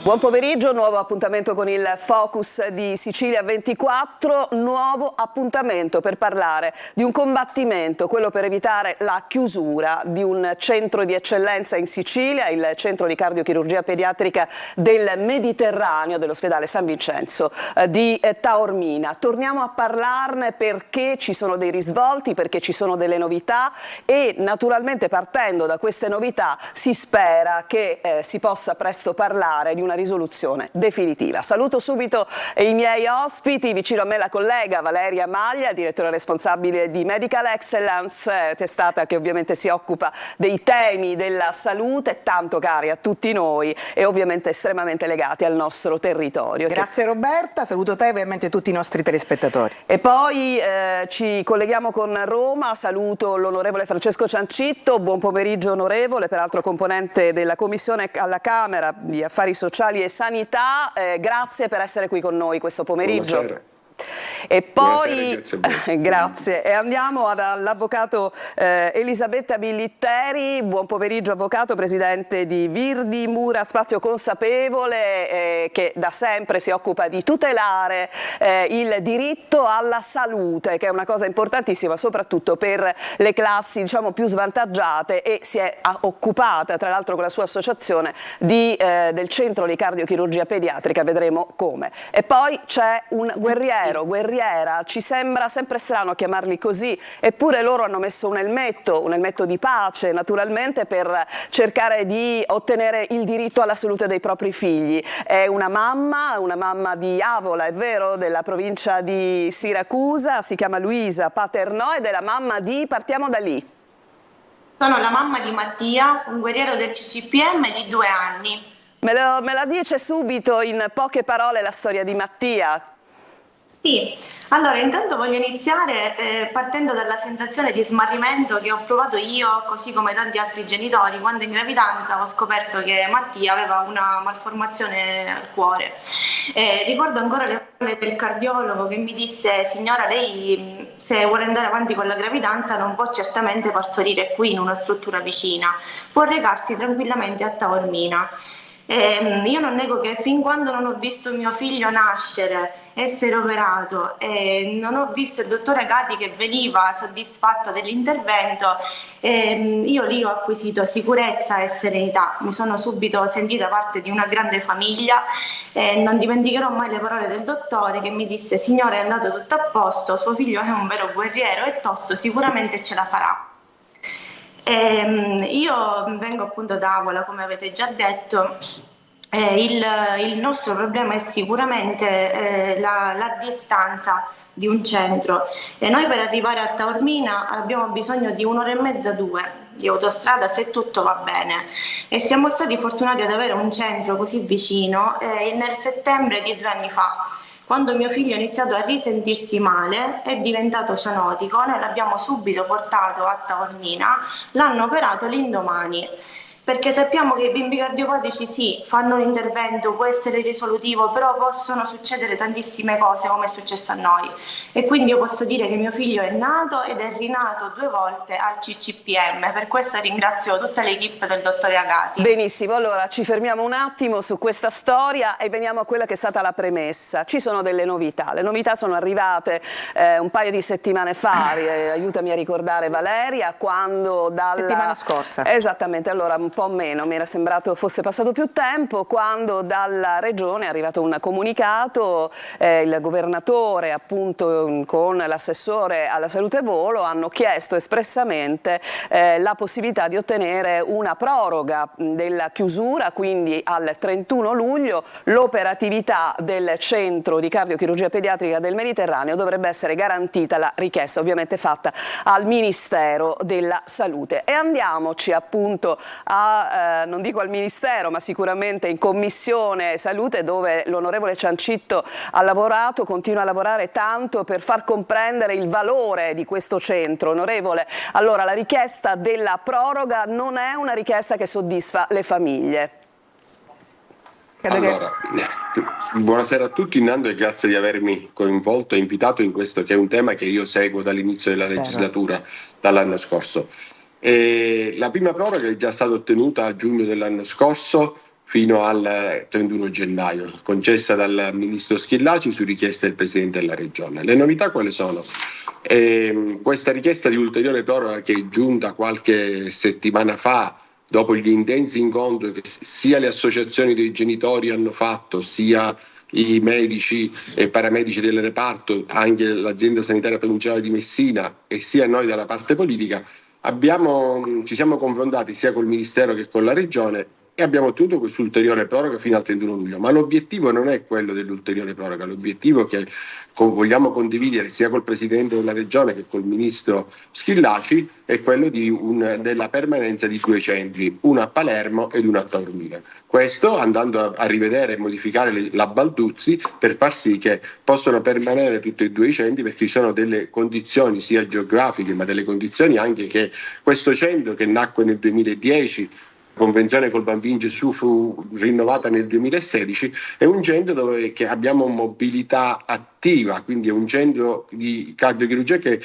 Buon pomeriggio, nuovo appuntamento con il Focus di Sicilia 24, nuovo appuntamento per parlare di un combattimento, quello per evitare la chiusura di un centro di eccellenza in Sicilia, il centro di cardiochirurgia pediatrica del Mediterraneo dell'ospedale San Vincenzo di Taormina. Torniamo a parlarne perché ci sono dei risvolti, perché ci sono delle novità e naturalmente partendo da queste novità si spera che si possa presto parlare di una risoluzione definitiva. Saluto subito i miei ospiti, vicino a me la collega Valeria Maglia, direttore responsabile di Medical Excellence, testata che ovviamente si occupa dei temi della salute, tanto cari a tutti noi e ovviamente estremamente legati al nostro territorio. Grazie Roberta, saluto te e ovviamente tutti i nostri telespettatori. E poi ci colleghiamo con Roma, saluto l'onorevole Francesco Ciancitto, buon pomeriggio onorevole, peraltro componente della Commissione alla Camera di Affari Sociali e Sanità, grazie per essere qui con noi questo pomeriggio. Buonasera. E poi Grazie, grazie, e andiamo all'avvocato Elisabetta Billitteri. Buon pomeriggio avvocato, presidente di Virdi Mura Spazio Consapevole, che da sempre si occupa di tutelare il diritto alla salute, che è una cosa importantissima soprattutto per le classi diciamo più svantaggiate, e si è occupata tra l'altro con la sua associazione del centro di cardiochirurgia pediatrica, vedremo come. E poi c'è un guerriera, ci sembra sempre strano chiamarli così, eppure loro hanno messo un elmetto di pace naturalmente per cercare di ottenere il diritto alla salute dei propri figli. È una mamma di Avola, è vero, della provincia di Siracusa, si chiama Luisa Paternò ed è la mamma di, partiamo da lì. Sono la mamma di Mattia, un guerriero del CCPM di 2 anni. Me la dice subito in poche parole la storia di Mattia? Sì, allora intanto voglio iniziare partendo dalla sensazione di smarrimento che ho provato io, così come tanti altri genitori, quando in gravidanza ho scoperto che Mattia aveva una malformazione al cuore. Ricordo ancora le parole del cardiologo che mi disse: signora, lei se vuole andare avanti con la gravidanza non può certamente partorire qui in una struttura vicina, può recarsi tranquillamente a Taormina. Io non nego che fin quando non ho visto mio figlio nascere, essere operato, e non ho visto il dottore Gati che veniva soddisfatto dell'intervento, io lì ho acquisito sicurezza e serenità, mi sono subito sentita parte di una grande famiglia e non dimenticherò mai le parole del dottore che mi disse: signora, è andato tutto a posto, suo figlio è un vero guerriero, è tosto, sicuramente ce la farà. Io vengo appunto da Avola, come avete già detto. Il nostro problema è sicuramente la distanza di un centro, e noi per arrivare a Taormina abbiamo bisogno di 1 ora e mezza, 2 di autostrada se tutto va bene, e siamo stati fortunati ad avere un centro così vicino nel settembre di 2 anni fa. Quando mio figlio ha iniziato a risentirsi male, è diventato cianotico, noi l'abbiamo subito portato a Taormina, l'hanno operato l'indomani, perché sappiamo che i bimbi cardiopatici sì, fanno un intervento, può essere risolutivo, però possono succedere tantissime cose come è successo a noi, e quindi io posso dire che mio figlio è nato ed è rinato 2 volte al CCPM, per questo ringrazio tutta l'equipe del dottore Agati. Benissimo, allora ci fermiamo un attimo su questa storia e veniamo a quella che è stata la premessa. Ci sono delle novità, le novità sono arrivate un paio di settimane fa, aiutami a ricordare Valeria, quando settimana scorsa. Esattamente, allora un po' meno, mi era sembrato fosse passato più tempo, quando dalla regione è arrivato un comunicato, il governatore appunto con l'assessore alla salute Volo hanno chiesto espressamente la possibilità di ottenere una proroga della chiusura, quindi al 31 luglio l'operatività del centro di cardiochirurgia pediatrica del Mediterraneo dovrebbe essere garantita, la richiesta ovviamente fatta al Ministero della Salute. E andiamoci appunto non dico al Ministero, ma sicuramente in Commissione Salute, dove l'onorevole Ciancitto ha lavorato, continua a lavorare tanto per far comprendere il valore di questo centro. Onorevole, allora la richiesta della proroga non è una richiesta che soddisfa le famiglie. Allora, buonasera a tutti, intanto, e grazie di avermi coinvolto e invitato in questo che è un tema che io seguo dall'inizio della legislatura, dall'anno scorso. La prima proroga è già stata ottenuta a giugno dell'anno scorso fino al 31 gennaio, concessa dal ministro Schillaci su richiesta del Presidente della Regione. Le novità quali sono? Questa richiesta di ulteriore proroga, che è giunta qualche settimana fa, dopo gli intensi incontri che sia le associazioni dei genitori hanno fatto, sia i medici e paramedici del reparto, anche l'azienda sanitaria provinciale di Messina e sia noi dalla parte politica, ci siamo confrontati sia col Ministero che con la Regione e abbiamo ottenuto questa ulteriore proroga fino al 31 luglio. Ma l'obiettivo non è quello dell'ulteriore proroga, l'obiettivo che vogliamo condividere sia col Presidente della Regione che col Ministro Schillaci è quello della permanenza di 2 centri, uno a Palermo ed uno a Taormina. Questo andando a rivedere e modificare la Balduzzi per far sì che possano permanere tutti e 2 i centri, perché ci sono delle condizioni sia geografiche ma delle condizioni anche che questo centro, che nacque nel 2010, la convenzione col Bambino Gesù fu rinnovata nel 2016, è un centro dove abbiamo mobilità attiva, quindi è un centro di cardiochirurgia che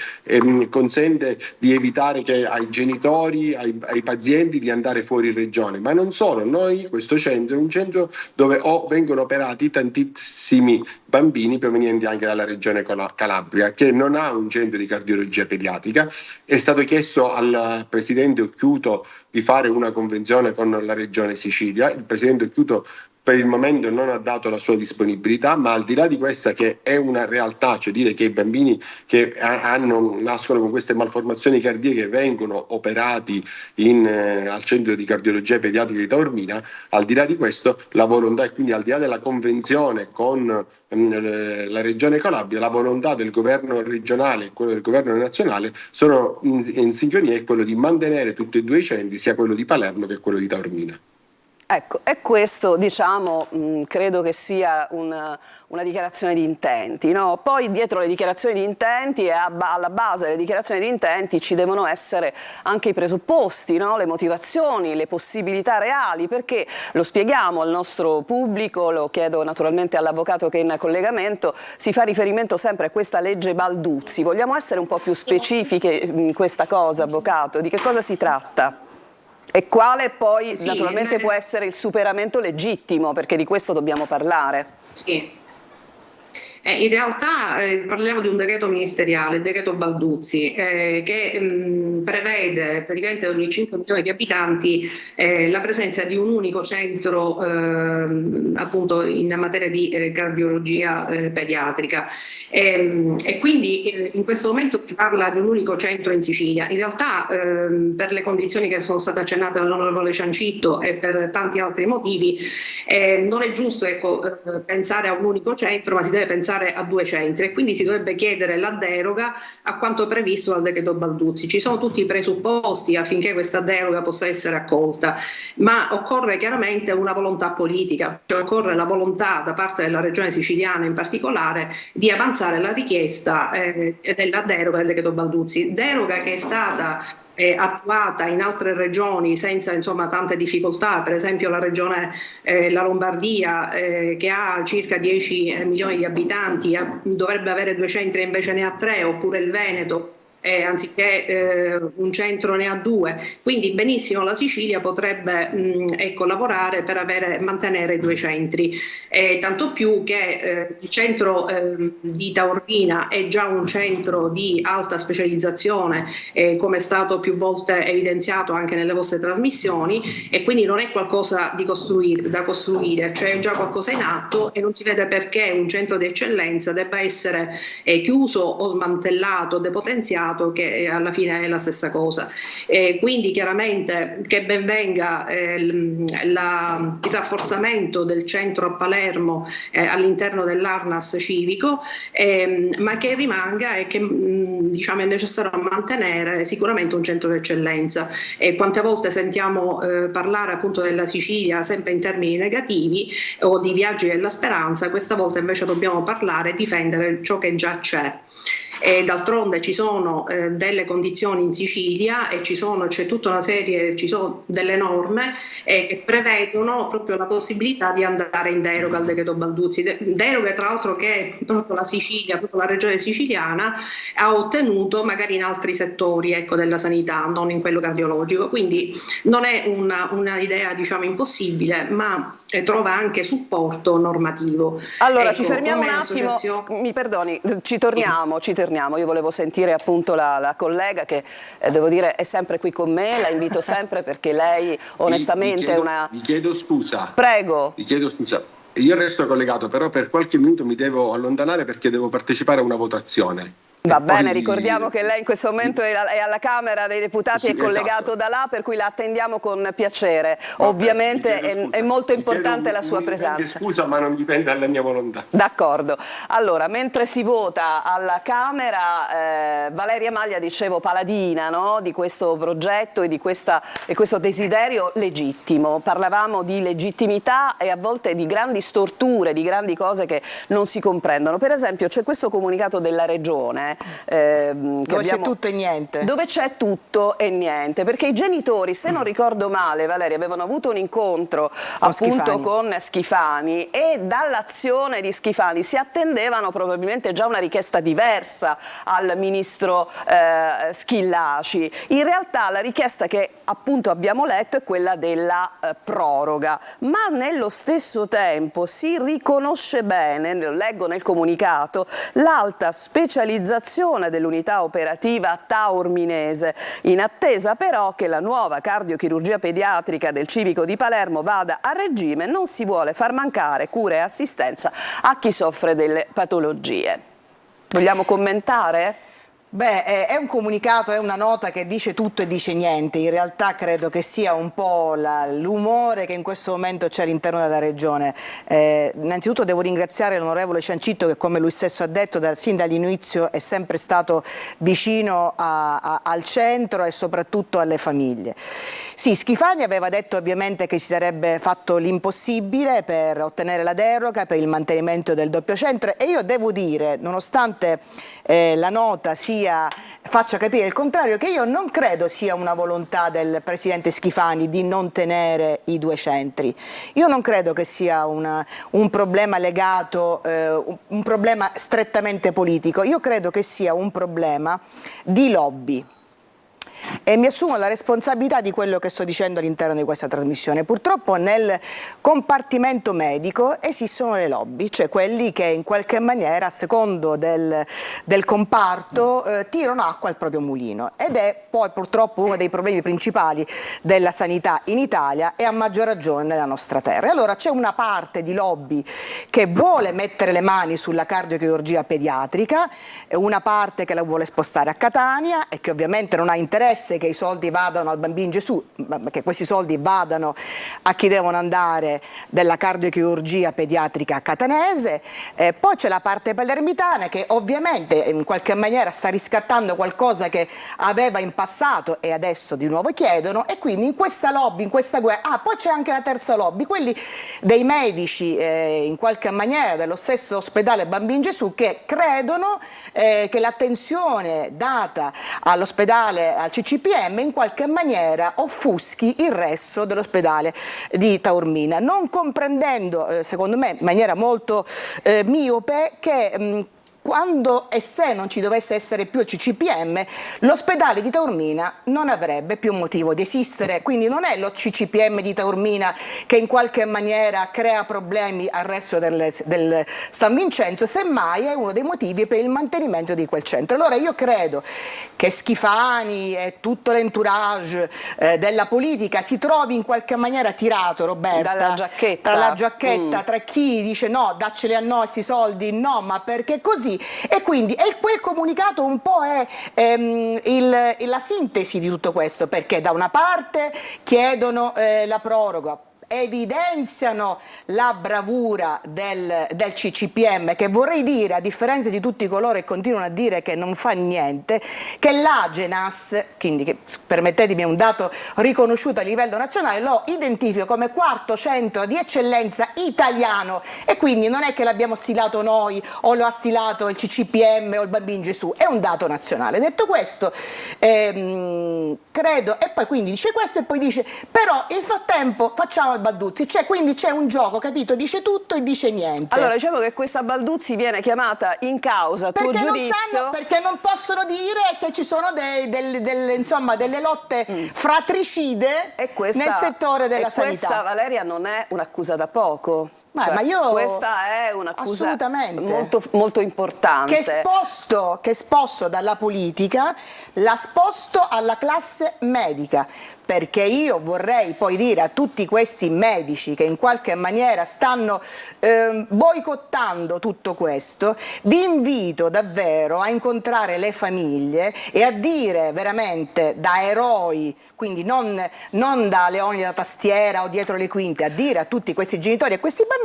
consente di evitare che ai genitori, ai pazienti di andare fuori regione, ma non solo. Questo centro è un centro dove vengono operati tantissimi bambini provenienti anche dalla regione Calabria, che non ha un centro di cardiologia pediatrica. È stato chiesto al Presidente Occhiuto di fare una convenzione con la regione Sicilia. Il Presidente Occhiuto per il momento non ha dato la sua disponibilità, ma al di là di questa, che è una realtà, cioè dire che i bambini che nascono con queste malformazioni cardiache vengono operati al centro di cardiologia pediatrica di Taormina, al di là di questo la volontà, e quindi al di là della convenzione con la regione Calabria, la volontà del governo regionale e quello del governo nazionale sono in sintonia, è quello di mantenere tutti e 2 i centri, sia quello di Palermo che quello di Taormina. Ecco, e questo credo che sia una dichiarazione di intenti, no? Poi dietro le dichiarazioni di intenti e alla base delle dichiarazioni di intenti ci devono essere anche i presupposti, no? Le motivazioni, le possibilità reali, perché lo spieghiamo al nostro pubblico, lo chiedo naturalmente all'avvocato che è in collegamento, si fa riferimento sempre a questa legge Balduzzi. Vogliamo essere un po' più specifiche in questa cosa, avvocato? Di che cosa si tratta? E quale poi naturalmente può essere il superamento legittimo, perché di questo dobbiamo parlare. Sì. In realtà parliamo di un decreto ministeriale, il decreto Balduzzi, che prevede praticamente ogni 5 milioni di abitanti la presenza di un unico centro appunto in materia di cardiologia pediatrica. E quindi in questo momento si parla di un unico centro in Sicilia. In realtà per le condizioni che sono state accennate dall'onorevole Ciancitto e per tanti altri motivi non è giusto pensare a un unico centro, ma si deve pensare a 2 centri, e quindi si dovrebbe chiedere la deroga a quanto previsto dal decreto Balduzzi. Ci sono tutti i presupposti affinché questa deroga possa essere accolta, ma occorre chiaramente una volontà politica, cioè occorre la volontà da parte della regione siciliana in particolare di avanzare la richiesta della deroga del decreto Balduzzi, deroga che è stata attuata in altre regioni senza tante difficoltà. Per esempio la regione la Lombardia che ha circa 10 milioni di abitanti dovrebbe avere 2 centri, invece ne ha 3, oppure il Veneto anziché un centro ne ha 2, quindi benissimo la Sicilia potrebbe lavorare per mantenere i 2 centri, tanto più che il centro di Taormina è già un centro di alta specializzazione, come è stato più volte evidenziato anche nelle vostre trasmissioni, e quindi non è qualcosa da costruire, c'è già qualcosa in atto e non si vede perché un centro di eccellenza debba essere chiuso o smantellato, depotenziato, che alla fine è la stessa cosa. Quindi chiaramente che ben venga il rafforzamento del centro a Palermo all'interno dell'Arnas civico, ma che rimanga e che è necessario mantenere sicuramente un centro d'eccellenza. Quante volte sentiamo parlare appunto della Sicilia sempre in termini negativi o di viaggi della speranza, questa volta invece dobbiamo parlare e difendere ciò che già c'è. D'altronde ci sono delle condizioni in Sicilia e c'è tutta una serie, ci sono delle norme che prevedono proprio la possibilità di andare in deroga al decreto Balduzzi, deroga tra l'altro che proprio la Sicilia, proprio la regione siciliana ha ottenuto magari in altri settori della sanità, non in quello cardiologico, quindi non è una idea impossibile, ma trova anche supporto normativo. Allora, Ecco, ci fermiamo un come attimo, associazione- mi perdoni, ci torniamo. Io volevo sentire appunto la collega che, devo dire, è sempre qui con me, la invito sempre perché lei onestamente è una... Vi chiedo scusa. Prego. Vi chiedo scusa. Io resto collegato, però per qualche minuto mi devo allontanare perché devo partecipare a una votazione. Va E bene, poi- ricordiamo che lei in questo momento è alla Camera dei Deputati, Sì, è collegato esatto. da là, per cui la attendiamo con piacere. Vabbè, Ovviamente vi chiedo scusa. è molto Vi chiedo importante la sua mi rende presenza. Scusa, ma non dipende dalla mia volontà. D'accordo. Allora, mentre si vota alla Camera, Valeria Maglia, dicevo, paladina, no? Di questo progetto e di questo desiderio legittimo. Parlavamo di legittimità e a volte di grandi storture, di grandi cose che non si comprendono. Per esempio c'è questo comunicato della Regione Dove c'è tutto e niente. dove c'è tutto e niente, perché i genitori, se non ricordo male, Valeria, avevano avuto un incontro appunto con Schifani e dall'azione di Schifani si attendevano probabilmente già una richiesta diversa al ministro Schillaci. In realtà la richiesta che appunto abbiamo letto è quella della proroga, ma nello stesso tempo si riconosce bene, lo leggo nel comunicato, l'alta specializzazione dell'unità operativa Taorminese, in attesa però che la nuova cardiochirurgia pediatrica del Civico di Palermo vada a regime, non si vuole far mancare cura e assistenza a chi soffre delle patologie. Vogliamo commentare? Beh, è un comunicato, è una nota che dice tutto e dice niente. In realtà credo che sia un po' l'umore che in questo momento c'è all'interno della Regione. Innanzitutto devo ringraziare l'onorevole Ciancitto che, come lui stesso ha detto, sin dall'inizio è sempre stato vicino al centro e soprattutto alle famiglie. Sì, Schifani aveva detto ovviamente che si sarebbe fatto l'impossibile per ottenere la deroga, per il mantenimento del doppio centro, e io devo dire, nonostante la nota faccia capire il contrario, che io non credo sia una volontà del presidente Schifani di non tenere i due centri. Io non credo che sia un problema legato, un problema strettamente politico. Io credo che sia un problema di lobby. E mi assumo la responsabilità di quello che sto dicendo all'interno di questa trasmissione. Purtroppo nel compartimento medico esistono le lobby, cioè quelli che in qualche maniera, a secondo del comparto, tirano acqua al proprio mulino, ed è poi purtroppo uno dei problemi principali della sanità in Italia e a maggior ragione nella nostra terra. E allora c'è una parte di lobby che vuole mettere le mani sulla cardiochirurgia pediatrica, una parte che la vuole spostare a Catania e che ovviamente non ha interesse che i soldi vadano al Bambino Gesù, ma che questi soldi vadano a chi devono andare della cardiochirurgia pediatrica catanese. Poi c'è la parte palermitana che ovviamente in qualche maniera sta riscattando qualcosa che aveva in passato e adesso di nuovo chiedono, e quindi in questa lobby, in questa guerra, poi c'è anche la terza lobby, quelli dei medici in qualche maniera dello stesso ospedale Bambino Gesù, che credono che l'attenzione data all'ospedale, al CCPM, in qualche maniera offuschi il resto dell'ospedale di Taormina, non comprendendo, secondo me in maniera molto miope, che quando e se non ci dovesse essere più il CCPM, l'ospedale di Taormina non avrebbe più motivo di esistere. Quindi non è lo CCPM di Taormina che in qualche maniera crea problemi al resto del San Vincenzo, semmai è uno dei motivi per il mantenimento di quel centro. Allora io credo che Schifani e tutto l'entourage della politica si trovi in qualche maniera tirato, Roberta, dalla giacchetta, tra la giacchetta, tra chi dice no, dacceli a noi questi soldi, no, ma perché così. E quindi quel comunicato un po' è la sintesi di tutto questo, perché da una parte chiedono la proroga, evidenziano la bravura del CCPM, che vorrei dire, a differenza di tutti coloro che continuano a dire che non fa niente, che l'Agenas, quindi che permettetemi è un dato riconosciuto a livello nazionale, lo identifica come quarto centro di eccellenza italiano, e quindi non è che l'abbiamo stilato noi o lo ha stilato il CCPM o il Bambino Gesù, è un dato nazionale. Detto questo, credo, e poi quindi dice questo e poi dice però nel frattempo facciamo Balduzzi, quindi c'è un gioco, capito? Dice tutto e dice niente. Allora, diciamo che questa Balduzzi viene chiamata in causa, a tuo giudizio? Perché non possono dire che ci sono delle lotte fratricide nel settore della sanità. Questa, Valeria, non è un'accusa da poco. Ma io questa è un'accusa molto, molto importante. Che sposto dalla politica, la sposto alla classe medica, perché io vorrei poi dire a tutti questi medici che in qualche maniera stanno boicottando tutto questo, vi invito davvero a incontrare le famiglie e a dire veramente da eroi, quindi non da leoni da tastiera o dietro le quinte, a dire a tutti questi genitori e questi bambini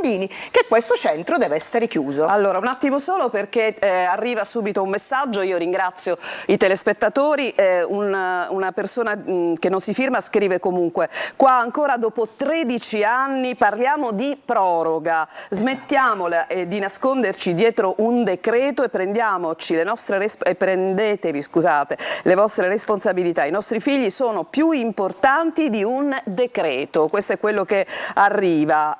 che questo centro deve essere chiuso. Allora, un attimo solo, perché arriva subito un messaggio, io ringrazio i telespettatori, una persona che non si firma scrive comunque: qua ancora dopo 13 anni parliamo di proroga, smettiamola di nasconderci dietro un decreto e prendetevi le vostre responsabilità, i nostri figli sono più importanti di un decreto, questo è quello che arriva.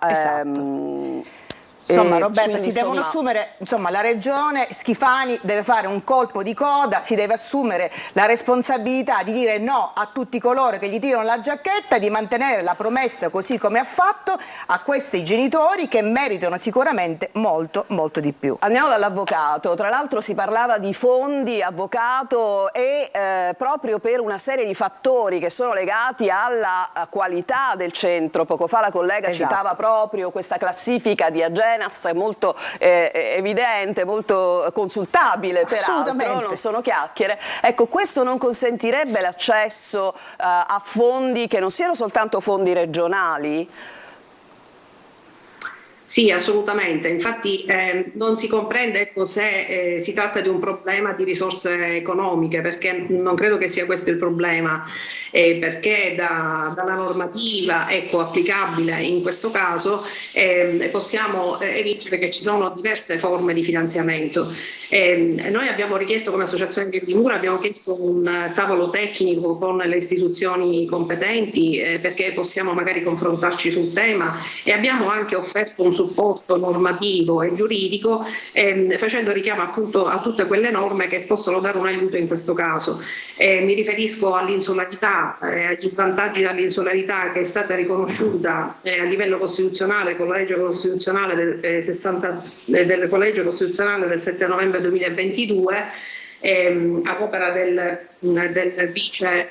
Insomma, Roberta, si devono assumere, la regione Schifani deve fare un colpo di coda, si deve assumere la responsabilità di dire no a tutti coloro che gli tirano la giacchetta, di mantenere la promessa così come ha fatto a questi genitori che meritano sicuramente molto, molto di più. Andiamo dall'avvocato. Tra l'altro si parlava di fondi, avvocato, e proprio per una serie di fattori che sono legati alla qualità del centro. Poco fa la collega citava proprio questa classifica di Agenas, molto evidente, molto consultabile, peraltro, non sono chiacchiere. Ecco, questo non consentirebbe l'accesso a fondi che non siano soltanto fondi regionali? Sì, assolutamente. Infatti non si comprende se si tratta di un problema di risorse economiche, perché non credo che sia questo il problema, perché dalla normativa applicabile in questo caso possiamo evincere che ci sono diverse forme di finanziamento. Noi abbiamo richiesto, come Associazione Virdi Mura, abbiamo chiesto un tavolo tecnico con le istituzioni competenti perché possiamo magari confrontarci sul tema, e abbiamo anche offerto un supporto normativo e giuridico facendo richiamo appunto a tutte quelle norme che possono dare un aiuto in questo caso. Mi riferisco all'insularità, agli svantaggi dell'insularità che è stata riconosciuta a livello costituzionale con la legge costituzionale del Collegio Costituzionale del 7 novembre 2022, a opera del vice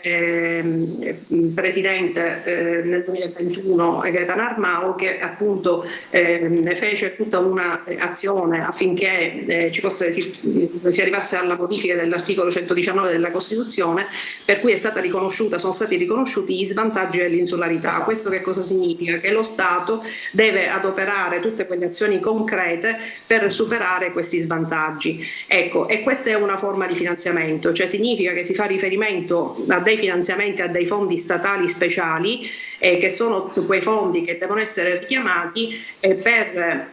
presidente nel 2021 Gaetano Armao, che appunto fece tutta un'azione affinché si arrivasse alla modifica dell'articolo 119 della Costituzione, per cui sono stati riconosciuti gli svantaggi dell'insularità. Esatto. Questo che cosa significa? Che lo Stato deve adoperare tutte quelle azioni concrete per superare questi svantaggi. Ecco, e questa è una forma di finanziamento, cioè significa che si fa riferimento a dei finanziamenti, a dei fondi statali speciali, che sono quei fondi che devono essere richiamati per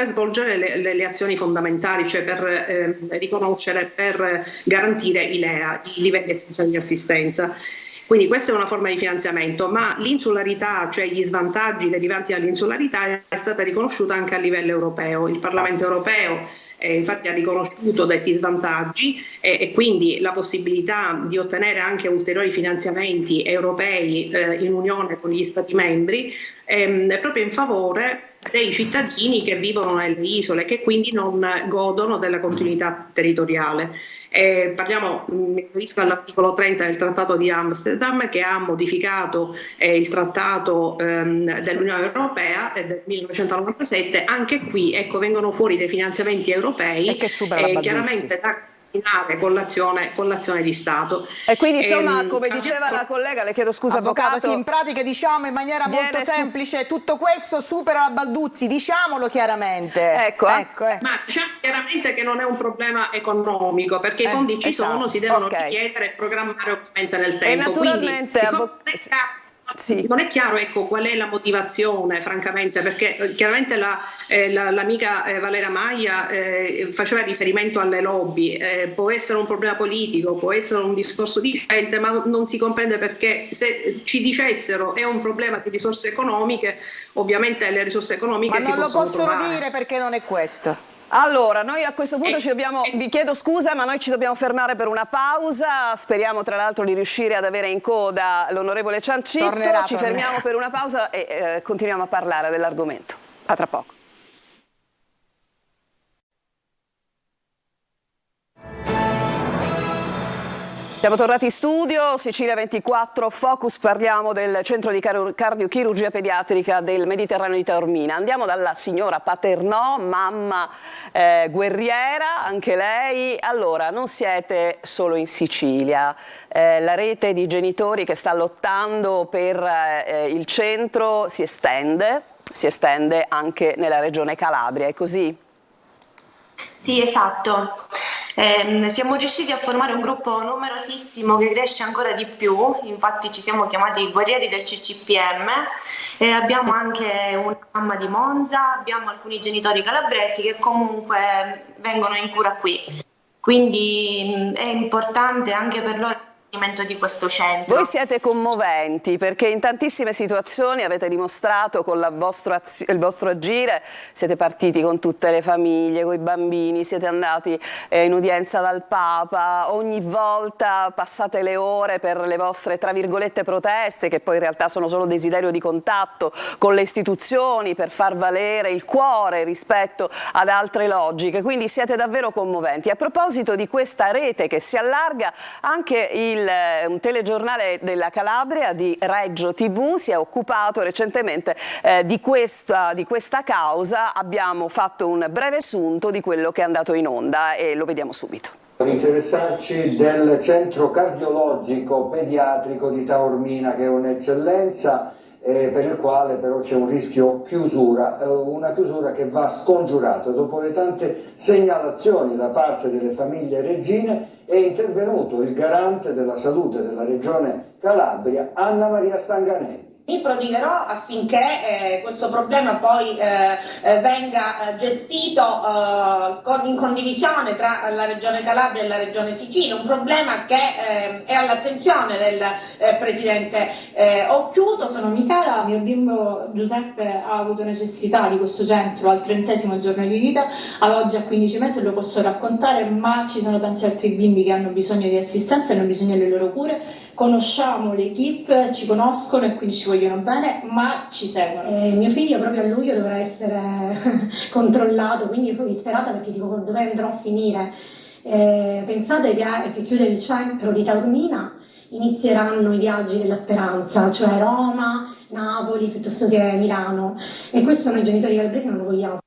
svolgere le azioni fondamentali, cioè per riconoscere, per garantire i LEA, i livelli essenziali di assistenza. Quindi questa è una forma di finanziamento, ma l'insularità, cioè gli svantaggi derivanti dall'insularità, è stata riconosciuta anche a livello europeo. Il Parlamento europeo infatti ha riconosciuto detti svantaggi e quindi la possibilità di ottenere anche ulteriori finanziamenti europei in unione con gli Stati membri proprio in favore dei cittadini che vivono nelle isole, che quindi non godono della continuità territoriale. Mi riferisco all'articolo 30 del Trattato di Amsterdam, che ha modificato il Trattato dell'Unione Europea del 1997. Anche qui vengono fuori dei finanziamenti europei e che supera la chiaramente da con l'azione di Stato. E quindi insomma, come diceva la collega, le chiedo scusa avvocato, sì, in pratica diciamo in maniera molto semplice, tutto questo supera la Balduzzi, diciamolo chiaramente. Ecco. Ma diciamo chiaramente che non è un problema economico, perché i fondi ci sono, si devono richiedere e programmare ovviamente nel tempo. E naturalmente Sì. Non è chiaro, ecco, qual è la motivazione, francamente, perché chiaramente l'amica Valera Maglia faceva riferimento alle lobby, può essere un problema politico, può essere un discorso di scelte, ma non si comprende perché se ci dicessero è un problema di risorse economiche, ovviamente le risorse economiche Ma si non lo possono trovare. dire perché non è questo. Allora, noi a questo punto vi chiedo scusa, ma noi ci dobbiamo fermare per una pausa. Speriamo tra l'altro di riuscire ad avere in coda l'onorevole Ciancitto. Ci fermiamo per una pausa e continuiamo a parlare dell'argomento. A tra poco. Siamo tornati in studio, Sicilia 24 Focus, parliamo del centro di cardiochirurgia pediatrica del Mediterraneo di Taormina. Andiamo dalla signora Paternò, mamma guerriera, anche lei. Allora, non siete solo in Sicilia, la rete di genitori che sta lottando per il centro si estende anche nella regione Calabria, è così? Sì, esatto. Siamo riusciti a formare un gruppo numerosissimo che cresce ancora di più, infatti ci siamo chiamati i guerrieri del CCPM e abbiamo anche una mamma di Monza, abbiamo alcuni genitori calabresi che comunque vengono in cura qui, quindi è importante anche per loro di questo centro. Voi siete commoventi perché in tantissime situazioni avete dimostrato con il vostro agire, siete partiti con tutte le famiglie, con i bambini, siete andati in udienza dal Papa, ogni volta passate le ore per le vostre tra virgolette proteste che poi in realtà sono solo desiderio di contatto con le istituzioni per far valere il cuore rispetto ad altre logiche, quindi siete davvero commoventi. A proposito di questa rete che si allarga, anche un telegiornale della Calabria di Reggio TV si è occupato recentemente di questa causa. Abbiamo fatto un breve sunto di quello che è andato in onda e lo vediamo subito. Per interessarci del centro cardiologico pediatrico di Taormina, che è un'eccellenza per il quale però c'è un rischio chiusura, una chiusura che va scongiurata. Dopo le tante segnalazioni da parte delle famiglie reggine è intervenuto il garante della salute della regione Calabria, Anna Maria Stanganelli. Mi prodigherò affinché questo problema poi venga gestito in condivisione tra la Regione Calabria e la Regione Sicilia, un problema che è all'attenzione del Presidente Occhiuto. Sono Michela, mio bimbo Giuseppe ha avuto necessità di questo centro al 30° giorno di vita, ad oggi a 15 mesi lo posso raccontare, ma ci sono tanti altri bimbi che hanno bisogno di assistenza e hanno bisogno delle loro cure. Conosciamo l'equipe, ci conoscono e quindi ci vogliono bene, ma ci seguono. Mio figlio proprio a luglio dovrà essere controllato, quindi sono disperata perché dico dove andrò a finire. Pensate che se chiude il centro di Taormina inizieranno i viaggi della speranza, cioè Roma, Napoli piuttosto che Milano, e questo noi genitori calabresi non lo vogliamo.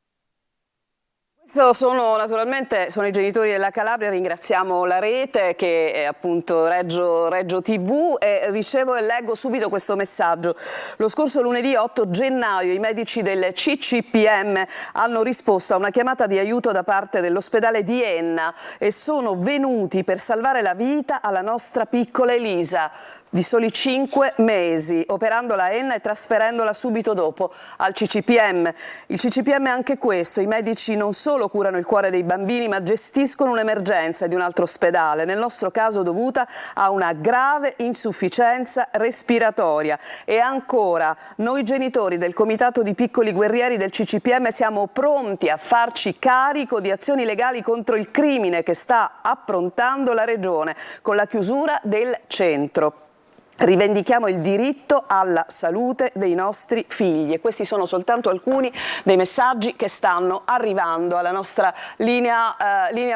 Naturalmente sono i genitori della Calabria, ringraziamo la rete che è appunto Reggio TV e ricevo e leggo subito questo messaggio. Lo scorso lunedì 8 gennaio i medici del CCPM hanno risposto a una chiamata di aiuto da parte dell'ospedale di Enna e sono venuti per salvare la vita alla nostra piccola Elisa di soli 5 mesi, operandola a Enna e trasferendola subito dopo al CCPM. Il CCPM è anche questo, i medici non solo curano il cuore dei bambini ma gestiscono un'emergenza di un altro ospedale, nel nostro caso dovuta a una grave insufficienza respiratoria. E ancora, noi genitori del Comitato di Piccoli Guerrieri del CCPM siamo pronti a farci carico di azioni legali contro il crimine che sta approntando la Regione con la chiusura del centro. Rivendichiamo il diritto alla salute dei nostri figli e questi sono soltanto alcuni dei messaggi che stanno arrivando alla nostra linea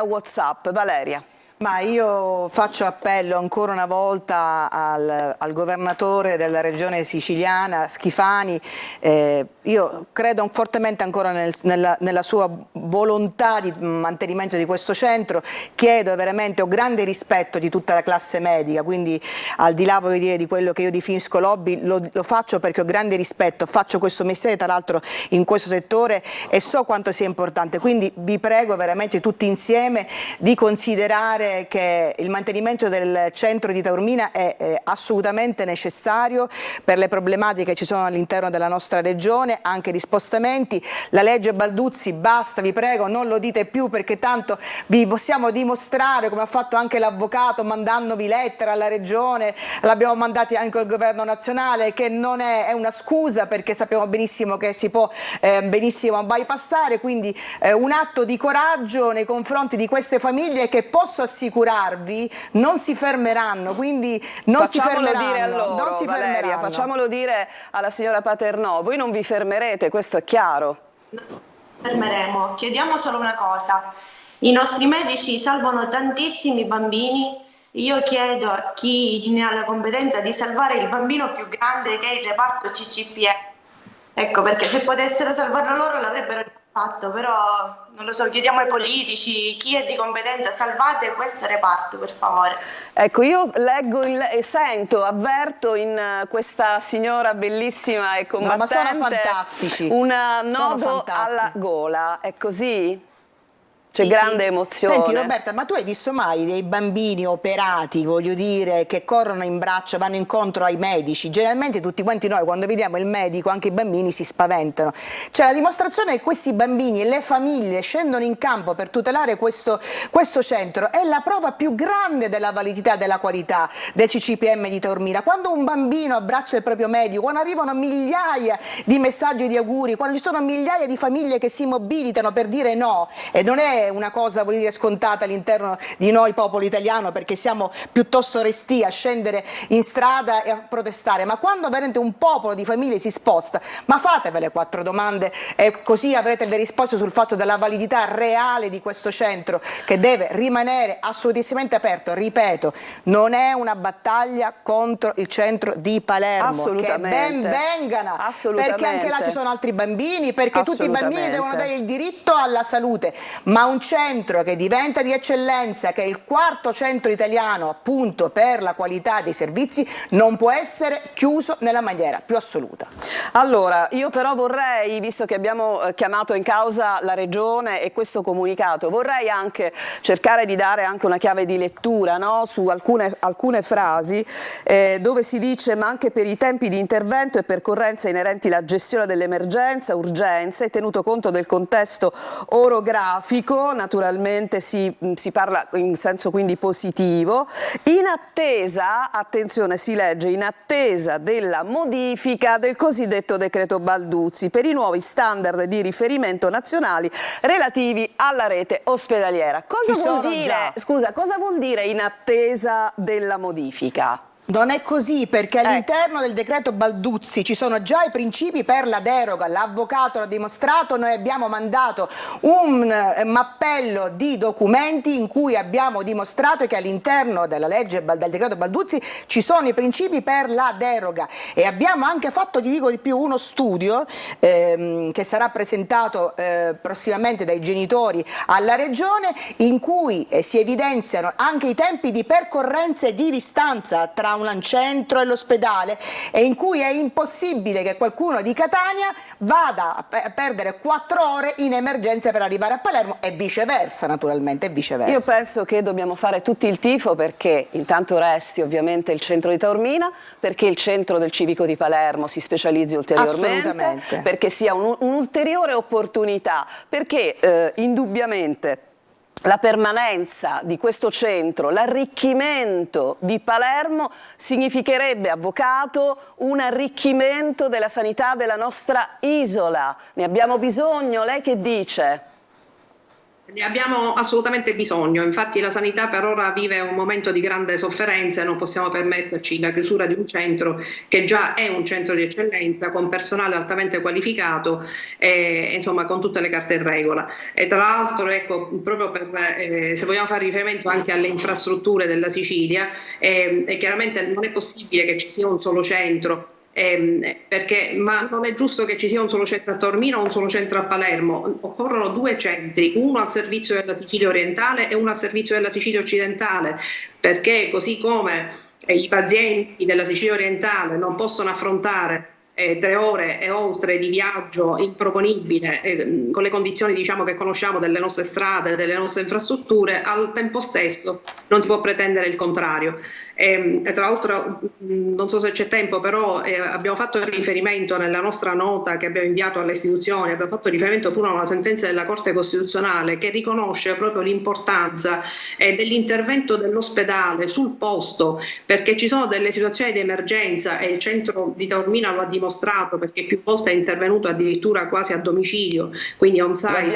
WhatsApp. Valeria. Ma io faccio appello ancora una volta al governatore della regione siciliana, Schifani. Io credo fortemente ancora nella sua volontà di mantenimento di questo centro. Chiedo veramente, ho grande rispetto di tutta la classe medica, quindi al di là, voglio dire, di quello che io definisco lobby, lo faccio perché ho grande rispetto, faccio questo mestiere tra l'altro in questo settore e so quanto sia importante. Quindi vi prego veramente tutti insieme di considerare ricordare che il mantenimento del centro di Taormina è assolutamente necessario per le problematiche che ci sono all'interno della nostra regione, anche di spostamenti. La legge Balduzzi, basta, vi prego, non lo dite più, perché tanto vi possiamo dimostrare, come ha fatto anche l'avvocato mandandovi lettere alla regione, l'abbiamo mandati anche al governo nazionale, che non è una scusa, perché sappiamo benissimo che si può benissimo bypassare. Quindi un atto di coraggio nei confronti di queste famiglie, che posso assicurarvi non si fermeranno, quindi non si fermeranno, dire a loro, non si Valeria, fermeranno. facciamolo dire alla signora Paternò, voi non vi fermerete, questo è chiaro. Fermeremo. Chiediamo solo una cosa: i nostri medici salvano tantissimi bambini. Io chiedo a chi ne ha la competenza di salvare il bambino più grande, che è il reparto CCPE. Ecco, perché se potessero salvarlo loro l'avrebbero fatto, però non lo so, chiediamo ai politici, chi è di competenza, salvate questo reparto, per favore. Ecco, io leggo e sento, avverto in questa signora bellissima e combattente, ma sono fantastici, un sono nodo fantastici. alla gola, è così? C'è Sì, grande emozione. Senti Roberta, ma tu hai visto mai dei bambini operati, voglio dire, che corrono in braccio, vanno incontro ai medici? Generalmente tutti quanti noi, quando vediamo il medico, anche i bambini si spaventano. Cioè, la dimostrazione che questi bambini e le famiglie scendono in campo per tutelare questo centro è la prova più grande della validità e della qualità del CCPM di Taormina. Quando un bambino abbraccia il proprio medico, quando arrivano migliaia di messaggi di auguri, quando ci sono migliaia di famiglie che si mobilitano per dire no, e non è una cosa, voglio dire, scontata all'interno di noi popolo italiano, perché siamo piuttosto restii a scendere in strada e a protestare, ma quando veramente un popolo di famiglie si sposta, ma fatevele 4 domande e così avrete le risposte sul fatto della validità reale di questo centro, che deve rimanere assolutamente aperto. Ripeto, non è una battaglia contro il centro di Palermo, che ben vengano, perché anche là ci sono altri bambini, perché tutti i bambini devono avere il diritto alla salute, ma un centro che diventa di eccellenza, che è il 4º centro italiano appunto per la qualità dei servizi, non può essere chiuso nella maniera più assoluta. Allora, io però vorrei, visto che abbiamo chiamato in causa la Regione e questo comunicato, vorrei anche cercare di dare anche una chiave di lettura, no? Su alcune frasi dove si dice: ma anche per i tempi di intervento e percorrenza inerenti alla gestione dell'emergenza, urgenza e tenuto conto del contesto orografico, naturalmente si parla in senso quindi positivo, in attesa, attenzione, si legge, in attesa della modifica del cosiddetto decreto Balduzzi per i nuovi standard di riferimento nazionali relativi alla rete ospedaliera. Cosa vuol dire? Scusa, cosa vuol dire in attesa della modifica? Non è così, perché all'interno del decreto Balduzzi ci sono già i principi per la deroga, l'avvocato l'ha dimostrato, noi abbiamo mandato un mappello di documenti in cui abbiamo dimostrato che all'interno della legge, del decreto Balduzzi, ci sono i principi per la deroga, e abbiamo anche fatto, ti dico di più, uno studio che sarà presentato prossimamente dai genitori alla Regione, in cui si evidenziano anche i tempi di percorrenza e di distanza tra un centro e l'ospedale, e in cui è impossibile che qualcuno di Catania vada a perdere 4 ore in emergenza per arrivare a Palermo, e viceversa, naturalmente, e viceversa. Io penso che dobbiamo fare tutti il tifo perché intanto resti ovviamente il centro di Taormina, perché il centro del civico di Palermo si specializzi ulteriormente, perché sia un'ulteriore opportunità, perché indubbiamente la permanenza di questo centro, l'arricchimento di Palermo significherebbe, avvocato, un arricchimento della sanità della nostra isola. Ne abbiamo bisogno? Lei che dice? Ne abbiamo assolutamente bisogno, infatti la sanità per ora vive un momento di grande sofferenza e non possiamo permetterci la chiusura di un centro che già è un centro di eccellenza, con personale altamente qualificato e insomma con tutte le carte in regola. E tra l'altro, ecco, proprio per, se vogliamo fare riferimento anche alle infrastrutture della Sicilia, chiaramente non è possibile che ci sia un solo centro. Ma non è giusto che ci sia un solo centro a Taormina o un solo centro a Palermo. Occorrono 2 centri, uno al servizio della Sicilia orientale e uno al servizio della Sicilia occidentale, perché così come i pazienti della Sicilia orientale non possono affrontare 3 ore e oltre di viaggio improponibile, con le condizioni diciamo che conosciamo delle nostre strade, delle nostre infrastrutture, al tempo stesso non si può pretendere il contrario. E tra l'altro non so se c'è tempo, però abbiamo fatto riferimento nella nostra nota che abbiamo inviato alle istituzioni, abbiamo fatto riferimento pure a una sentenza della Corte Costituzionale che riconosce proprio l'importanza dell'intervento dell'ospedale sul posto, perché ci sono delle situazioni di emergenza e il centro di Taormina lo ha dimostrato, perché più volte è intervenuto addirittura quasi a domicilio, quindi on site.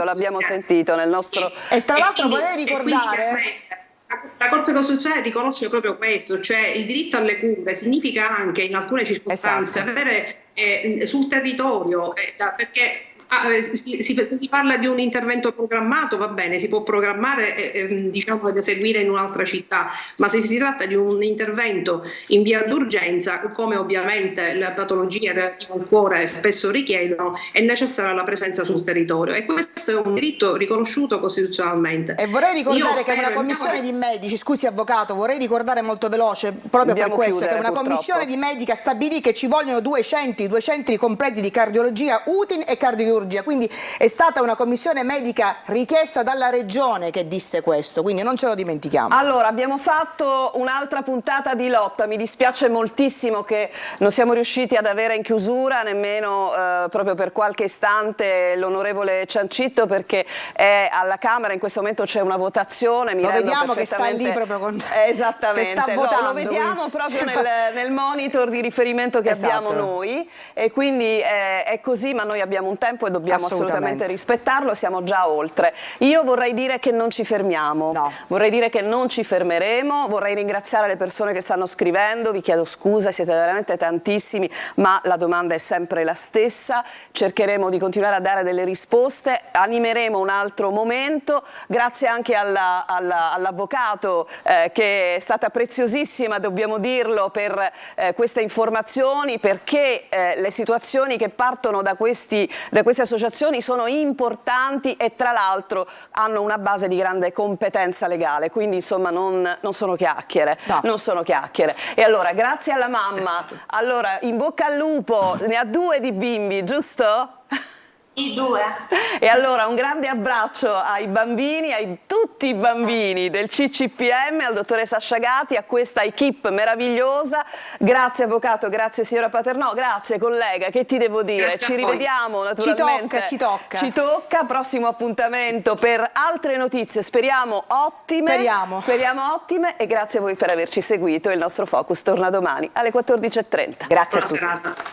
L'abbiamo sentito nel nostro... E tra l'altro vorrei ricordare... La Corte Costituzionale riconosce proprio questo, cioè il diritto alle cure significa anche in alcune circostanze avere sul territorio, perché se si parla di un intervento programmato va bene, si può programmare diciamo ed eseguire in un'altra città, ma se si tratta di un intervento in via d'urgenza, come ovviamente le patologie relative al cuore spesso richiedono, è necessaria la presenza sul territorio, e questo è un diritto riconosciuto costituzionalmente. E vorrei ricordare che una commissione di medici, scusi avvocato, vorrei ricordare molto veloce proprio per questo, che una commissione di medici stabilì che ci vogliono due centri completi di cardiologia, UTIN e cardiologia. Quindi è stata una commissione medica richiesta dalla regione che disse questo, quindi non ce lo dimentichiamo. Allora, abbiamo fatto un'altra puntata di lotta, mi dispiace moltissimo che non siamo riusciti ad avere in chiusura nemmeno proprio per qualche istante l'onorevole Ciancitto, perché è alla Camera, in questo momento c'è una votazione. Lo vediamo che sta lì proprio con... Esattamente, che sta votando, lo vediamo proprio sì, nel monitor di riferimento che abbiamo noi, e quindi è così, ma noi abbiamo un tempo e dobbiamo assolutamente rispettarlo, siamo già oltre. Io vorrei dire che non ci fermiamo, vorrei dire che non ci fermeremo, vorrei ringraziare le persone che stanno scrivendo, vi chiedo scusa, siete veramente tantissimi, ma la domanda è sempre la stessa, cercheremo di continuare a dare delle risposte, animeremo un altro momento, grazie anche all'avvocato che è stata preziosissima, dobbiamo dirlo, per queste informazioni, perché le situazioni che partono da queste associazioni sono importanti e tra l'altro hanno una base di grande competenza legale, quindi insomma non sono chiacchiere, non sono chiacchiere. E allora grazie alla mamma, allora in bocca al lupo, ne ha 2 di bimbi, giusto? I 2. E allora un grande abbraccio ai bambini, a tutti i bambini del CCPM, al dottoressa Sciagati, a questa equipe meravigliosa. Grazie avvocato, grazie signora Paternò, grazie collega, che ti devo dire? Ci rivediamo naturalmente. Ci tocca. Ci tocca, prossimo appuntamento per altre notizie, speriamo ottime. Speriamo ottime, e grazie a voi per averci seguito. Il nostro Focus torna domani alle 14:30. Grazie a tutti.